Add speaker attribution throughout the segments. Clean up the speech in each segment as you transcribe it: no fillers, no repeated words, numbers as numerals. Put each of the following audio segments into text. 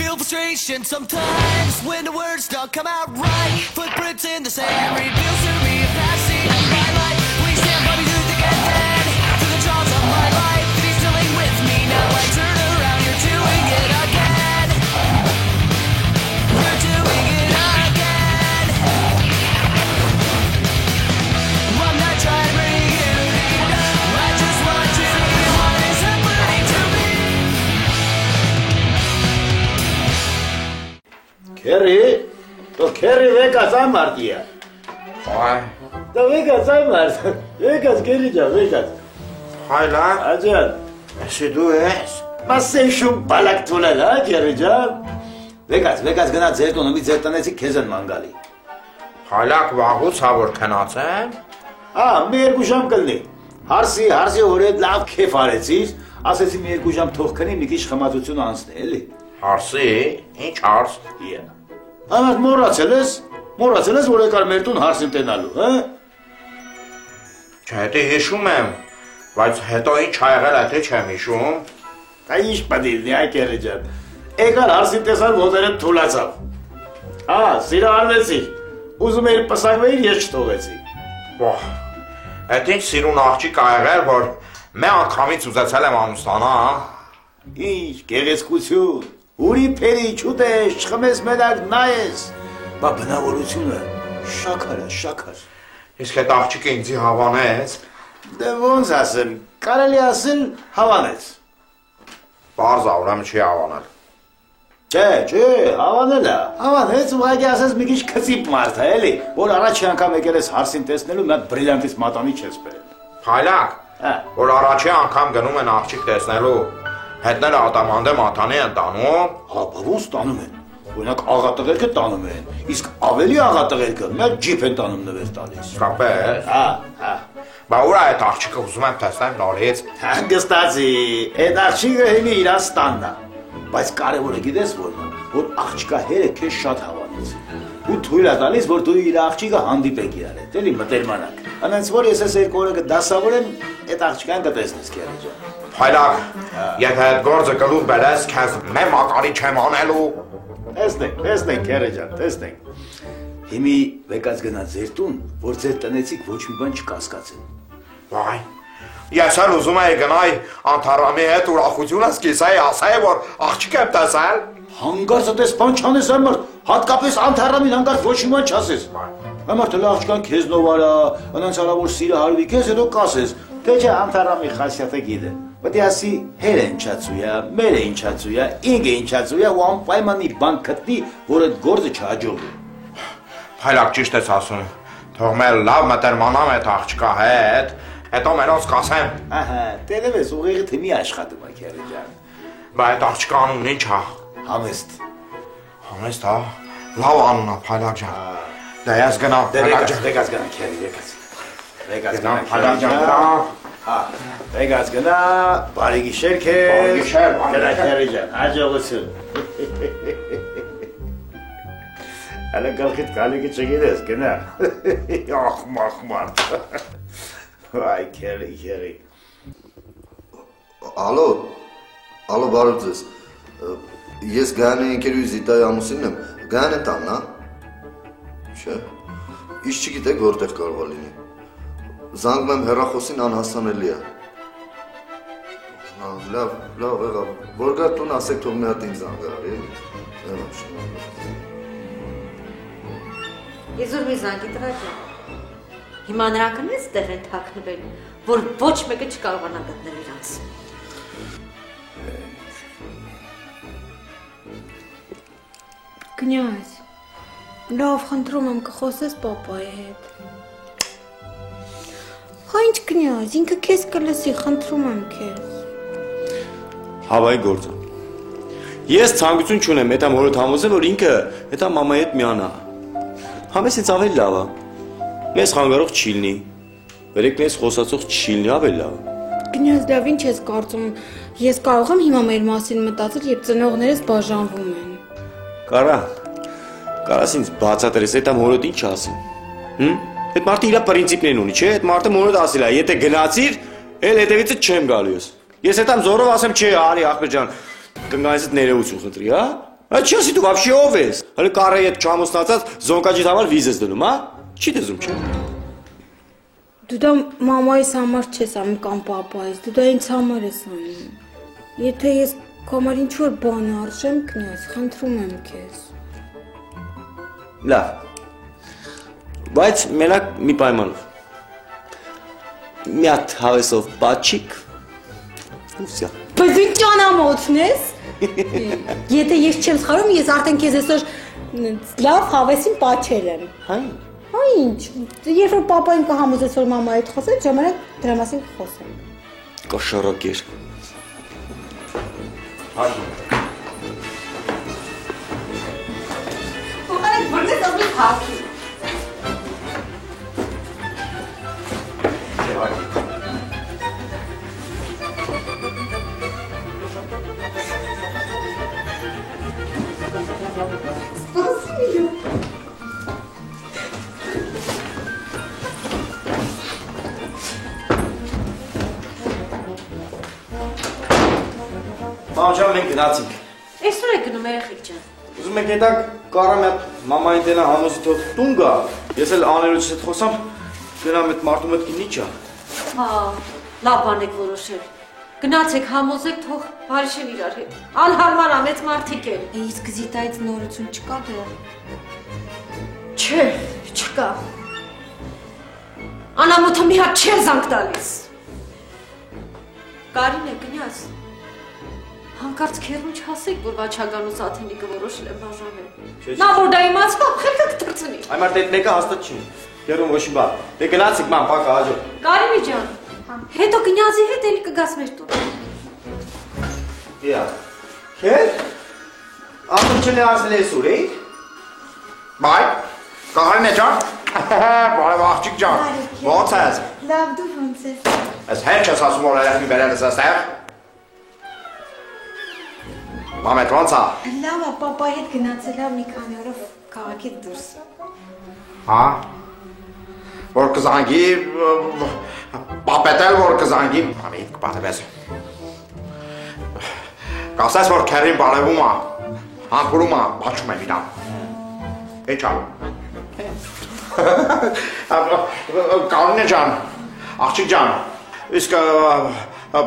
Speaker 1: feel frustration sometimes when the words don't come out right. Footprints in the sand reveals to me a passing by light. Please stand by me through the dead to the jaws of my life. If he's still ain't with me now, I turn around. You're doing it again. You're doing it again. I'm not trying to bring you down. I just want you to be what is happening to me.
Speaker 2: Kerry, to Kerry Vegas amardia.
Speaker 3: Why?
Speaker 2: To Vegas amart. Vegas Kerry-ջա, Vegas.
Speaker 3: Հայլա։
Speaker 2: Աջան,
Speaker 3: Εσύ դու ես։
Speaker 2: մասեն շում բալակ թունել, հա, Kerry-ջան։ Vegas գնա ձեր տունը մի ձեր տնեցի քեզ են մանգալի։
Speaker 3: Հայլակ վաղուց հա որ քնացեմ։
Speaker 2: Հա, մի երկու ժամ կլնի։ Հարսի օրեդ լավ քեֆ արեցիր, ասեցի մի երկու ժամ թող քնի, մի քիչ խմածություն անցնի, էլի։
Speaker 3: Հարսի, ինչ հարս։
Speaker 2: Անդ մոռացել ես, որ եկար մեր տուն հարսին տենալու, հա։
Speaker 3: Չէ, դե հիշում եմ, բայց հետո ինչ ա եղել է, թե չեմ հիշում։
Speaker 2: Դա ինչ պատիվնի, այ Kerry-ջան։ Եկար հարսին տեսար ոտերը թուլացավ։ Հա, սիրահարվեցի։ Ուզում էիր պսակվեիր, ես չթողեցի։
Speaker 3: Ոհ, այդ ինչ սիրուն աղջիկ ա եղել, որ մե անգամից ուզեցել եմ ամուսնանալ։
Speaker 2: Ինչ գեղեցկություն, ուրի փերի չուտես, չխմես մենակ նայես։ Բա բնավորությունը շաքար։
Speaker 3: Իսկ այդ աղջիկը ինձի հավանեց։
Speaker 2: Դե ոնց ասեմ, կարելի ասել հավանեց։
Speaker 3: Պարզ ա, ուրեմն չի հավանել։
Speaker 2: Չէ, հավանեց, ուղղակի ասես մի քիչ քծիպ մարդ է, էլի, որ առաջի անգամ եկել ես հարսին տեսնելու մի հատ բրիլյանտից մատանի չես բերել։
Speaker 3: Հայլակ, որ առաջի անգամ գնում են աղջիկ տեսնելու, հետները ատամանդե մատանի են տանում։
Speaker 2: Հա, բա ոնց տանում են։ Օրինակ աղատղերքը տանում են, իսկ ավելի աղատղերքը մի հատ ջիփ են տանում նվեր տալիս։
Speaker 3: Շապես։
Speaker 2: Հա։
Speaker 3: Բա ուր այդ աղջիկը ուզում եմ տեսնեմ նորից։
Speaker 2: Հանգստացի, այդ աղջիկը հիմի Իրաստանն է։ Բայց կարևորը գիտես որն է, որ աղջկա հերը քեզ շատ հավանեց։ Ու թույլ է տալիս, որ դու իր աղջիկը հանդիպեք իրար հետ, էլի մտերմանակ։ Անց որ ես այս երկու օրը կդասավորեմ, այդ աղջկան կտեսնես Kerry-ջան։
Speaker 3: Հայլակ, եթե այդ գործը գլուխ բերես, քեզ մե մակարի չեմ անելու։
Speaker 2: Տեսնենք Kerry-ջան, տեսնենք։ Հիմի Vegas գնա ձեր տուն, որ ձեր տնեցիք ոչ մի բան չկասկածեն։
Speaker 3: Վայ, ես էլ ուզում էի գնայի Անթարամի հետ ուրախությունս կիսայի, ասայի, որ աղջիկ եմ տեսել։
Speaker 2: Հանգարց այդպես բան չանես ամար, հատկապես Անթարամին հանգարց ոչ մի բան չասես։ Ամար թե աղջկան քեզնով արա, անանց արա որ սիրը հարվի քեզ, հետո կասես, թե չէ Անթարամի խասյաթը գիտե։ Պետք է ասի հերը ինչացույա, մերը ինչացույա, ինքը ինչացույա ու անպայմանի բան գտնի, որ այդ գործը չհաջողվի։
Speaker 3: Հայլակ ճիշտ ես ասում, թող մեր լավ մտերմանամ այդ աղջկա հետ, հետո մենոց կասեմ։
Speaker 2: Ահա, տերևես ուղեղի թիմի աշխատում է Kerry-ջան։
Speaker 3: Բա այդ աղջկա անունն ինչ ա։
Speaker 2: Համեստ։
Speaker 3: Համեստ ա, լավ անուն ա, Հայլակ ջան։ Դե ես գնամ, Հայլակ ջան։
Speaker 2: Vegas գնա Kerry, Vegas
Speaker 3: գնամ, Հայլակ ջան գնամ։
Speaker 2: Հա, Vegas գնա, բարի գիշեր քեզ։ Գնա Kerry-ջան, հաջողություն։ Ալա գալքիդ կալիկի չգիտես, գնա։ Ախմախ մարդ։ Այ Kerry։
Speaker 4: Ալո, բարև ձեզ։ Ես Գայանե ընկերուի Զիտայի ամուսինն եմ, Գայանե տանն, հա։ Չէ։ Ինչ չգիտեք որտեղ կարող է լինի։ Զանգում եմ հեռախոսին անհասանելի է։ Լավ, եղավ։ Որ գա տուն ասեք թող մի հատ ինձ զանգարի, էլի։
Speaker 5: Եզուր մի զանգի տղա ջան։ Հիմա նրանք են ստեղ են թաքնվել, որ ոչ մեկը չկարողանա գտնել իրանց։
Speaker 6: Կնյազ, լավ խնդրում եմ կխոսես պապայի հետ։ Հա ինչ կնյազ, ինքը քեզ կլսի, խնդրում եմ քեզ։
Speaker 7: Հավայի գործը։ Ես ցանկություն չունեմ հետա մորդ համոզել, որ ինքը հետա մամայի հետ միանա։ Համես ինձ ավելի լավ է։ Մեզ խանգարող չի լինի։ Վերեք մեզ խոսացող չի լինի, ավելի լավ։
Speaker 6: Կնյազ, լավ ինչ ես կարծում, ես կարող եմ հիմա մեր մասին մտածել, երբ ծնողներս բաժանվում են։
Speaker 7: Կարաս ինձ բացատրես, հետա մորդ ինչ ասի։ Այդ մարդը իր պրինցիպներն ունի, չէ՞։ Այդ մարդը մորդ ասել է, եթե գնացիր, էլ հետևիցդ չեմ գալու ես։ Ես հետամ զորով ասեմ, չէ, արի ախպեր ջան, կնգանիցդ ներողություն խնդրի, հա։ Այդ չի ասի դու вообще ով ես։ Հələ կարեի հետ չամուսնացած զոնկաջիտ համար վիզ ես դնում, հա։ Չի դեզում չէ։
Speaker 6: Դու դա մամայիս համար չես անում կամ պապայիս, դու դա ինձ համար ես անում։ Եթե ես քո համար ինչ-որ բան արժեմ, կնյաս, խնդրում եմ քեզ։
Speaker 7: Լավ։ Բայց մենակ մի պայմանով։ Մի հատ հավեսով բաչիկ։ Ուսյա։
Speaker 6: Բայց դու ճանամոթն ես։ Եթե ես չեմ սխալվում, ես արդեն քեզ այսօր լավ հավեսին պատչել եմ։
Speaker 7: Հա։
Speaker 6: Հա ինչ, երբ որ պապային կհամոզես, որ մամայի հետ խոսել, ժամանակ դրա մասին կխոսեմ։
Speaker 7: Կաշառակեր։
Speaker 5: Ուղղակի բռնես ասում հակի։
Speaker 7: Մամջան մենք գնացինք։
Speaker 5: Այսօր է գնում երեխեք ջան։
Speaker 7: Ուզում եք հետակ կարամ այդ մամային տենա համոզի թող տուն գա։ Ես էլ աներոջս հետ խոսամ, գնամ այդ մարդու մտքի նիչա։
Speaker 5: Հա, լավ բան եք որոշել։ Գնացեք, համոզեք, թող բարիշեն իրար հետ։ Անհարմար ամեց մարդիկ են։
Speaker 6: Իսկ Զիտայից նորություն չկա դեռ։
Speaker 5: Չէ, չկա։ Անամոթը մի հատ չէ զանգ տալիս։ Կարինե, կնյաս։ Հանկարծ քերուն չասեք, որ Վաչագանու Սաթենիկը որոշել է բաժանել։ Նա որ դա իմացավ, խելքը կտրցնի։
Speaker 7: Այ մարդ այդ մեկը հաստատ չի։ Գերում ոչի բա։ Դե գնացինք ման, պակա հաջո։
Speaker 5: Կարինե ջան, հետո կնյազի հետ էլի կգաս մեր տուն։
Speaker 7: Իա։ Քեր։ Ամուրջն է ասել ես ուր էի։
Speaker 3: Բայ, Կարինե ջան։ Բարև աղջիկ ջան։ Ո՞նց ես։
Speaker 6: Լավ, դու ո՞նց ես։
Speaker 3: Այս հենց ես ասում որ երեխի բերել ես այստեղ։ Մամետ ո՞նց է։
Speaker 6: Լավ, պապայի հետ գնացել եմ մի քանի օրով քաղաքից դուրս։
Speaker 3: Հա։ Որ կզանգի պապետել որ կզանգի ամի կպատվես։ Կասես որ քերին բարևում է։ Հանգուրում է, բաչում է իրան։ Էջա։ Կարինե ջան, աղջիկ ջան, իսկ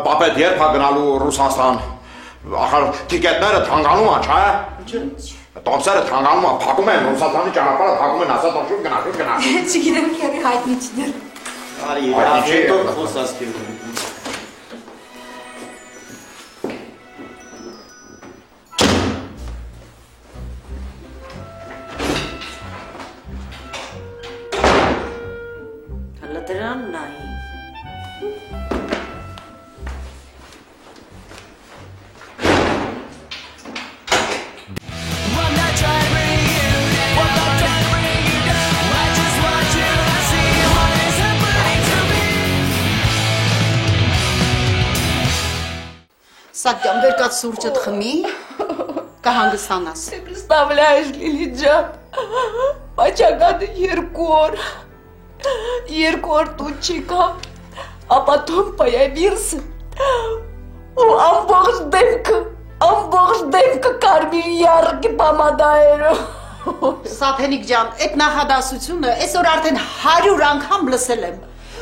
Speaker 3: պապետ երբ է գնալու Ռուսաստան։ Ախր տիկետները թանգանում է, չէ՞։ Տոմսերը թանգանում է, փակում են Ռուսաստանի ճանապարհը, փակում են, ասա տոշուր գնա։
Speaker 6: Չգիտեմ, քերի հայտնի չդեր։
Speaker 7: Արի, հետո խոսած քեզ։
Speaker 5: Հələ դրան նայի։
Speaker 1: I'm not trying to bring you down. I'm not trying to bring you down. I just want you to see what is happening to me.
Speaker 8: Սատյան վերկած սուրճդ խմի, կհանգստանաս։
Speaker 9: Представляешь, Лилиджан, Вачаганы երկու օր тут չեկա, а потом появился ամբողջ դեմքը կարմիր յառկի պամադայերով։
Speaker 8: Սաթենիկ ջան, այդ նախադասությունը այսօր արդեն 100 անգամ լսել եմ։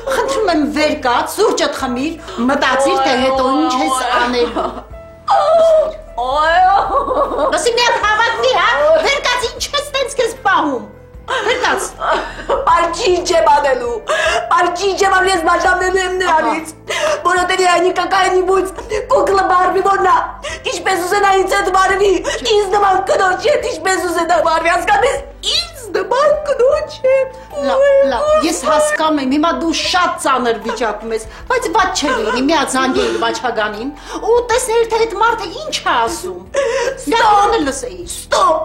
Speaker 8: Խնդրում եմ վերկած, սուրճդ խմիր, մտածիր թե հետո ինչ ես անելու։ Լսի մի հատ հավատի, հա, վերկած ինչ ես տենց քեզ պահում։ Վերկած։
Speaker 9: Պարջիջ եմ անելու, պարջիջ եմ անելու, ես բաժանելու եմ նրանից, որոտենի այնի կակայնի բույց, կուկլը բարվի որնա, ինչպես ուզենա ինձ հետ բարվի, ինձ նման կնոջ հետ, ինչպես ուզենա բարվի, հասկանես, ինձ նման կնոջ հետ։
Speaker 8: Լավ, ես հասկանում եմ, հիմա դու շատ ծանր վիճակում ես, բայց ված չէ լինի, մի հատ զանգեիր Վաչագանին, ու տեսներ թե այդ մարդը ինչ է ասում։ Ստոպ, լսեի։
Speaker 9: Ստոպ,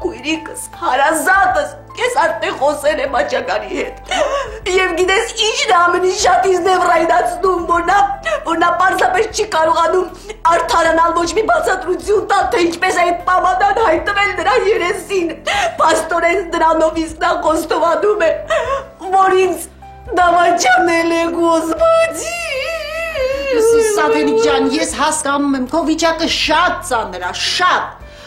Speaker 9: քույրիկս, հարազատս, ես արդեն խոսել եմ Վաչագանի հետ։ Եվ գիտես ինչն է ամենից շատ ինձ նևրայնացնում, որ նա պարզապես չի կարողանում արդարանալ ոչ մի բացատրություն տալ, թե ինչպես այդ պամադան հայտնվել նրա երեսին։ Պաստորեն դրանով իսկ նա խոստովանում է, որ ինձ դավաճանել է Գոսպոդի։
Speaker 8: Սաթենիկ ջան, ես հասկանում եմ, քո վիճակը շատ ծանր է, շատ,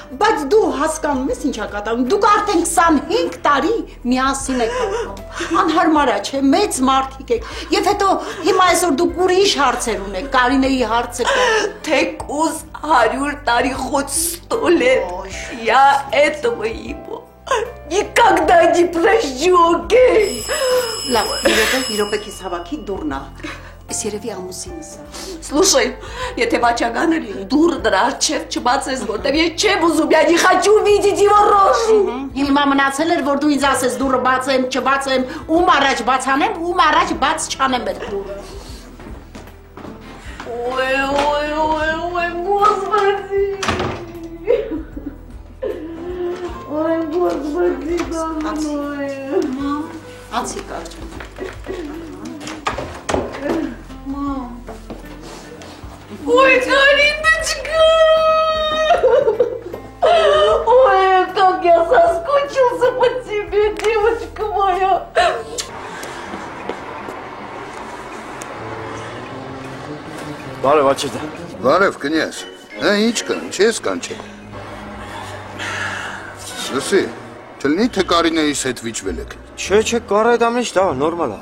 Speaker 8: բայց դու հասկանում ես ինչա կատարում։ Դուք արդեն 25 տարի միասին եք ապրում։ Անհարմար է, չէ՞, մեծ մարդիկ եք։ Եվ հետո հիմա այսօր դուք ուրիշ հարցեր ունեք, Կարինեի հարցը կա։
Speaker 9: Թեկուզ 100 տարի խոց ստոլет. Я этого его никогда не прощу, окей?
Speaker 8: Լավ, իրոք քիզ հավաքի դուրնա։ Ես երևի ամուսինս եմ։
Speaker 9: Слушай, եթե բաճագանը լինի, դուր դրա առջև չբացես, որտեղ ես չեմ ուզում, я не хочу видеть его рожу։
Speaker 8: Հիմա մնացել էր, որ դու ինձ ասես դուրը բացեմ, չբացեմ, ում առաջ բացանեմ, ում առաջ բաց չանեմ այդ դուրը։
Speaker 9: Ой, Господи! Ой, Господи, да мной!
Speaker 8: Անցի կարճ։
Speaker 9: Ой, Кариночка! Ой, как я соскучился по тебе, девочка моя!
Speaker 7: Բարև աչետա։
Speaker 10: Բարև կնյազ։ Ինչ կան, չես կանչել։ Լսի, չլինի թե Կարինեիս հետ վիճվել եք։
Speaker 7: Չէ, կարա այդ ամեն ինչ դա նորմալ է։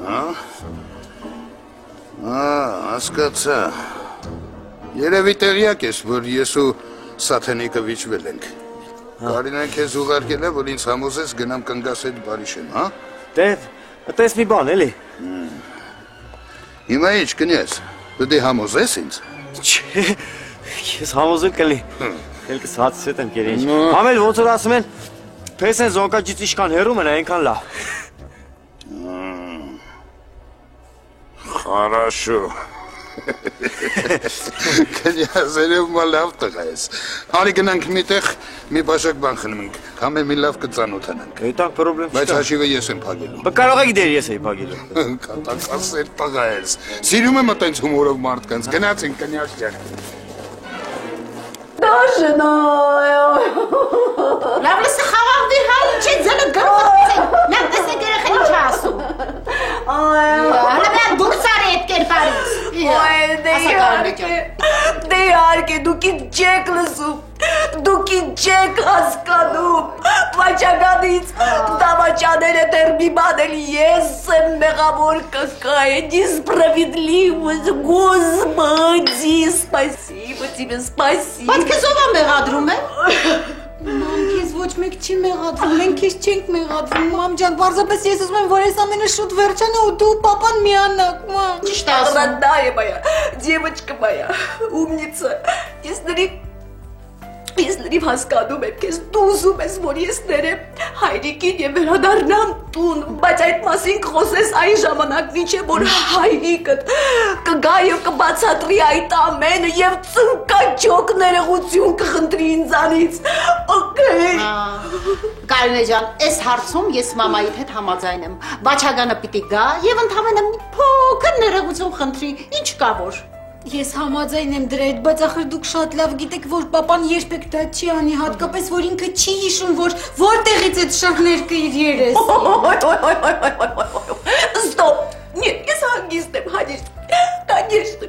Speaker 10: Հասկացա։ Երևի տեղյակ ես, որ ես ու Սաթենիկը վիճվել ենք։ Կարինեն քեզ ուղարկել է, որ ինձ համոզես գնամ կնգաս այդ բարիշեմ, հա։
Speaker 7: Տես մի բան, էլի։
Speaker 10: Հիմա ինչ կնյազ, պետք է համոզես ինձ։
Speaker 7: Չէ, ես համոզել կլի։ Ելքը սացսետ եմ կերին։ Համել ոնց որ ասում են, պես են զոնկաջից իշքան հերում են, այնքան լավ։
Speaker 10: Хорошо։ Կնյազ երև մա լավ տղա ես։ Հարի գնանք միտեղ մի բաշակ բան խնմենք, համ մի լավ կծանոթանանք։
Speaker 7: Այդտեղ պրոբլեմ չկա։
Speaker 10: Բայց հաշիվը ես եմ փակելու։
Speaker 7: Կարող եք դեր ես էի փակելու։
Speaker 10: Կատակասեր տղա ես։ Սիրում եմ այտենց հումորով մարդկանց։ Գնացինք կնյազ ջան։
Speaker 9: Դաշնա։
Speaker 8: Լավ լսի խաղաղվի հա, ինչ է ձելը գրվացեք։ Լավ տեսեք երեխեն ինչ ասում։ Հələ mən դուրս արի այդ կերպարից։
Speaker 9: Ой, դե իհարկե, դուք ինձ չեք լսում, դուք ինձ չեք հասկանում, բաճագանից դավաճաները դեռ մի բան էլ ես եմ մեղավոր какая несправедливость, Господи, спасибо тебе, спасибо։
Speaker 8: Բայց քեզ ով է մեղադրում է։
Speaker 6: Մամ, քեզ ոչ մեկ չի մեղադրում, մենք քեզ չենք մեղադրում, մամ ջան, պարզապես ես ուզում եմ, որ այս ամենը շուտ վերջանա ու դու պապան միանաք, մամ։
Speaker 8: Ճիշտ ասում։
Speaker 9: Родная моя, девочка моя, умница, ես լրիվ հասկանում եմ քեզ, դու ուզում ես, որ ես ներեմ հայրիկին և վերադառնամ տուն, բայց այդ մասին կխոսես այն ժամանակն ինչ է, որ հայրիկդ կգա և կբացատրի այդ ամենը և ծնկաճոկ ներողություն կխնդրի ինձանից, օքեյ։
Speaker 8: Կարինե ջան, այս հարցում ես մամայիդ հետ համաձայն եմ, բաճագանը պիտի գա և ընդամենը մի փոքր ներողություն խնդրի, ինչ կա որ։
Speaker 6: Ես համաձայն եմ դրա հետ, բայց ախր դուք շատ լավ գիտեք, որ պապան երբեք դա չի անի, հատկապես որ ինքը չի հիշում, որ որտեղից այդ շահներկը իր երես։
Speaker 9: Стоп, нет, ես հանգիստ եմ,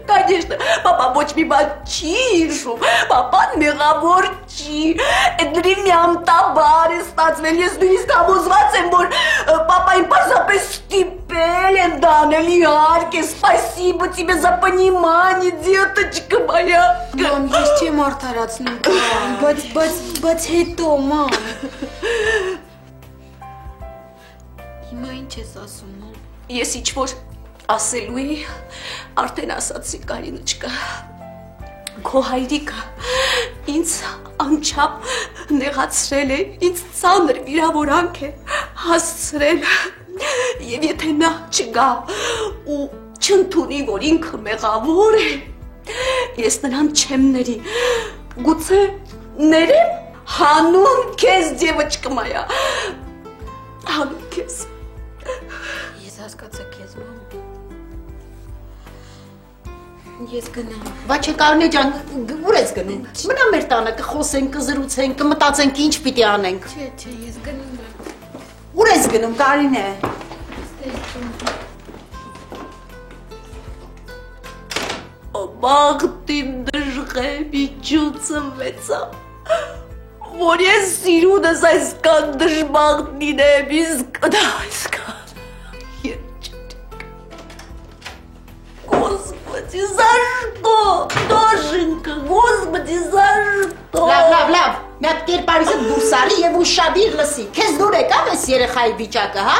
Speaker 9: конечно, պապա ոչ մի բան չի հիշում, պապան մեղավոր չի, այդ լրիվ մի ամտաբար է ստացվել, ես նույնիսկ համոզված եմ, որ պապային պարզապես ստիպել են դանել, իհարկե, спасибо тебе за понимание, деточка моя։
Speaker 6: Մամ, ես չեմ արդարացնում, բայց հետո, մամ։ Հիմա ինչ ես ասում, մամ։
Speaker 9: Ես ինչ-որ ասելու էի, արդեն ասացի Կարինոչկա, քո հայրիկը ինձ անչափ նեղացրել է, ինձ ծանր վիրավորանք է հասցրել, և եթե նա չգա ու չընդունի, որ ինքը մեղավոր է, ես նրան չեմ ների, գուցե ներեմ հանուն քեզ, девочка моя, հանուն քեզ։
Speaker 6: Ես հասկացա քեզ, մամ։ Ես գնամ։
Speaker 8: Բաչե Կարինե ջան, ուր ես գնում։ Մնա մեր տանը կխոսենք, կզրուցենք, կմտածենք ինչ պիտի անենք։
Speaker 6: Չէ, ես գնում եմ։
Speaker 8: Ուր ես գնում Կարինե։
Speaker 9: Բաղտին դժղե միջոցը մեծա, որ ես սիրունս այսքան դժբախտին եմ, իսկ դա այսքան Господи, за что? Дошенька, Господи, за что?
Speaker 8: Լավ, մի հատ կերպարիցը դուրս արի եւ ուշադիր լսի։ Քեզ դուր եկավ այս երեխայի վիճակը, հա?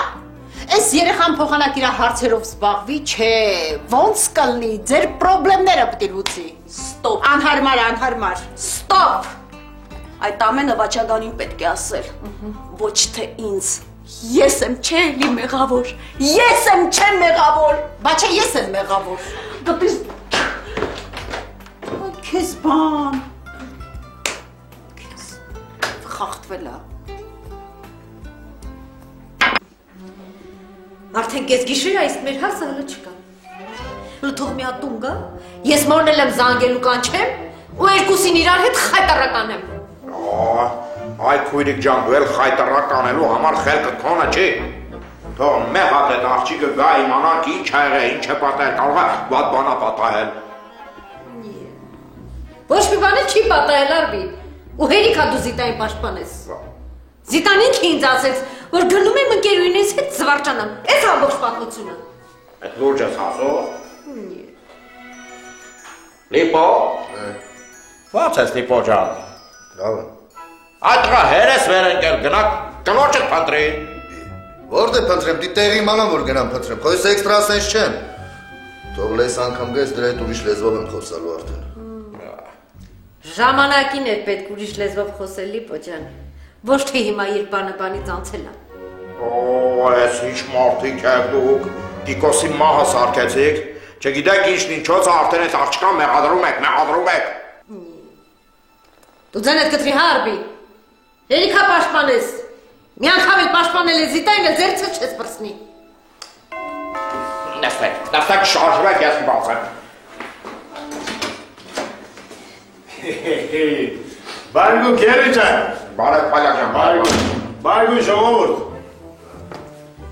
Speaker 8: Այս երեխան փոխանակ իր հարցերով զբաղվի, չէ, ոնց կլինի, ձեր խնդիրները պետք է լուծի։
Speaker 9: Ստոպ,
Speaker 8: Անհարմար։
Speaker 9: ստոպ։ Այդ ամենը Վաչագանին պետք է ասել, ոչ թե ինձ։ Ես եմ չէ էլի մեղավոր, ես եմ չէ մեղավոր։
Speaker 8: Բա չէ ես եմ մեղավոր։
Speaker 9: Դպիս
Speaker 8: Քեզ բան։ Քեզ խախտվելա։
Speaker 5: Արդեն կես գիշեր այս մեր հարցը հələ չկա։ Թող մի հատ տուն գա, ես մորնել եմ զանգելու կանչեմ ու երկուսին իրար հետ խայտարական եմ։
Speaker 3: Այ քույրիկ ջան, դու էլ խայտարակ անելու համար խելքը քոնը չի։ Թող մեկ հատ այդ աղջիկը գա իմանանք ինչ ա եղել, ինչ է պատահել, կարող է վատ բան ա պատահել։
Speaker 5: Ոչ մի բան չի պատահել արբի։ Ու հերիք ա դու Զիտային պաշտպանես։ Զիտան ինքը ինձ ասեց, որ գնում եմ ընկերուհինիս հետ զվարճանամ։ Էս ամբողջ պատմությունը։
Speaker 3: Այդ լուրջ ես ասում։ Լիպո։ Ո՞նց ես Լիպո ջան։
Speaker 4: Լավ է։
Speaker 3: Այդ տղա հերես վեր ընկել, գնա կնոջդ փնտրի։
Speaker 4: Որտե փնտրեմ, դի տեղի իմանամ որ գնամ փնտրեմ, քո ես էքստրա սենս չեմ։ Թող լես անգամ գես դրա հետ ուրիշ լեզվով եմ խոսալու արդեն։
Speaker 5: Ժամանակին էր պետք ուրիշ լեզվով խոսել Լիպո ջան։ Ոչ թե հիմա իր բանը բանից անցել է։
Speaker 3: Այս ինչ մարդիկ եք դուք, Տիկոսի մահը սարքեցիք, չգիտեք ինչն ինչոց արդեն այս աղջկան մեղադրում եք։
Speaker 5: Դու ձեն այդ կտրի հարբի, հերիքա պաշտպանես, մի անգամ էլ պաշտպանել է Զիտային էլ ձեր ցած չես պրսնի։
Speaker 3: Նստեք շարժվեք ես բացեմ։
Speaker 2: Բարգու քերի ջան։
Speaker 3: Բարև Փալյան ջան,
Speaker 2: Բարգու ժողովուրդ։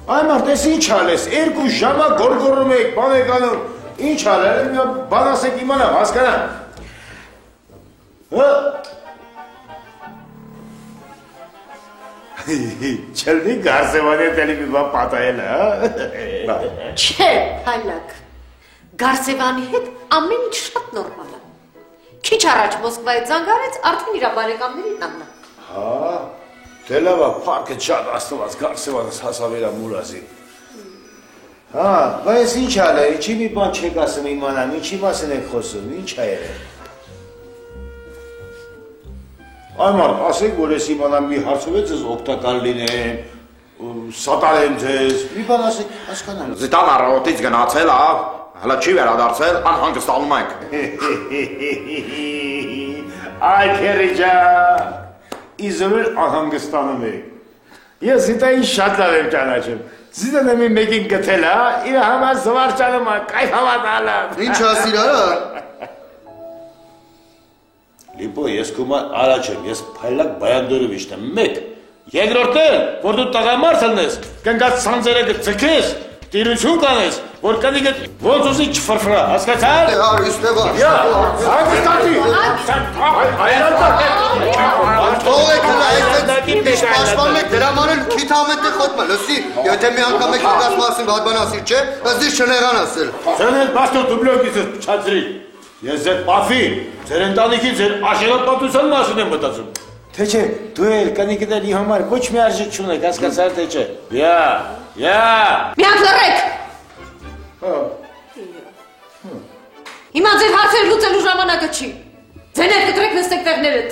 Speaker 2: Այ մարդ, ես ինչ ալես, 2 ժամա գորգորում եք, բան եք անում, ինչ ալել, մի բան ասեք իմանամ, հասկանամ։ Չլնի Գարսևանի տելի մի բան պատահել է, հա։
Speaker 5: Չէ, Փալակ, Գարսևանի հետ ամեն ինչ շատ նորմալ է։ Քիչ առաջ Մոսկվայից զանգարեց, արդեն իր բարեկամների տանն է։
Speaker 2: Հա, դե լավ է, փառքը շատ աստված Գարսևանս հասավ իր մուրազին։ Հա, բայց ինչ ալե, ինչի մի բան չեք ասում իմանամ, ինչի մասին եք խոսում, ինչ ա եղել։ Այ մարդ, ասեք, որ ես իմանամ մի հարցով է ձեզ օգտակար լինեմ, սատարեմ ձեզ, մի բան ասեք, հասկանամ։
Speaker 3: Զիտան առավոտից գնացել, հələ չի վերադարձել, անհանգստանում ենք։
Speaker 2: Այ քերի ջան, իզորել անհանգստանում եք։ Ես Զիտային շատ լավ եմ ճանաչում։ Զիտանը մի մեկին գտել է, իր համար զվարճանում է, կայֆ հավատալը։
Speaker 4: Ինչ ասիր արա։
Speaker 2: Լիպո, ես կոմար առաջ եմ, ես Փայլակ Բայանդորովիչն եմ, 1, երկրորդն, որ դու տղամարդ լնես, կնկած սանձերը կձգես, տիրություն կանես, որ կնիկդ ոնց ուզի չֆրֆրա, հասկացար։
Speaker 4: Դե հար, իստեղ
Speaker 2: Յա, հանգստացի։
Speaker 4: Թող եք հլա, այս պաշտպանում եք դրաման էլ քիթ ամետ է խոտմը, լսի, եթե մի անգամ եք հանգած մասին վատբան ասիր, չէ, ըզդիր չնեղան ասել։
Speaker 2: Ձեն էլ բաստոր դուբլոկից ես փչացրի։ Ես ձեր պաֆի, ձեր ընտանիքի, ձեր աշեղապատության մասին եմ մտածում։ Թե չէ, դու էլ կնիկդ էլ ի համար ոչ մի արժեք չունեք, հասկացար թե չէ։ Յա։
Speaker 5: Մի հատ լռեք։ Հիմա ձեր հարցեր լուծելու ժամանակը չի։ Ձեներ կտրեք նստեք տեղներդ։